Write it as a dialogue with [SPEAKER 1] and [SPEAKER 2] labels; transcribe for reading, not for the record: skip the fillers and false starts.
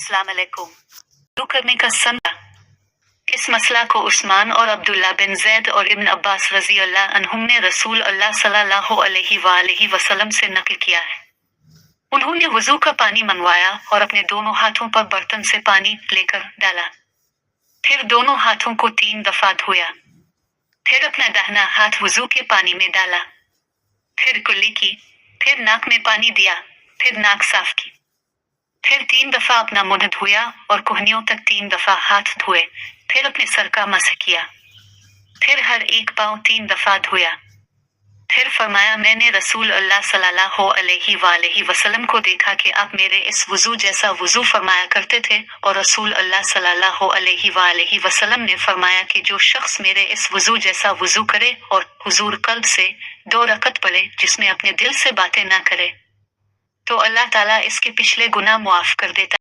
[SPEAKER 1] अस्सलाम वालेकुम। शुरू करने का समय। इस मसला को उस्मान और अब्दुल्ला बिन जैद और इब्न अब्बास रज़ी अल्लाह अन्हुम ने रसूल अल्लाह सल्लल्लाहु अलैहि वसल्लम से नकल किया है। उन्होंने वुजू का पानी मंगवाया और अपने दोनों हाथों पर बर्तन से पानी लेकर डाला। फिर दोनों हाथों को 3 दफा धोया। फिर अपना दाहिना हाथ वुजू के पानी में डाला। फिर कुल्ली की। फिर नाक में पानी दिया। फिर नाक साफ की। फिर 3 दफा अपना मुंह धोया और कोहनियों तक 3 दफा हाथ धोए। फिर अपने सर का मसह किया। फिर हर एक पांव 3 दफा धोया। फिर फरमाया, मैंने रसूल अल्लाह सल्लल्लाहु अलैहि वसल्लम को देखा कि आप मेरे इस वुजू जैसा वुजू फरमाया करते थे, और रसूल अल्लाह सल्लल्लाहु अलैहि वसल्लम ने फरमाया कि जो शख्स मेरे इस वुजू जैसा वुजू करे और हुजूर कल्ब से 2 रकत पढ़े जिसमें अपने दिल से बातें ना करे, तो अल्लाह ताला इसके पिछले गुनाह मुआफ कर देता।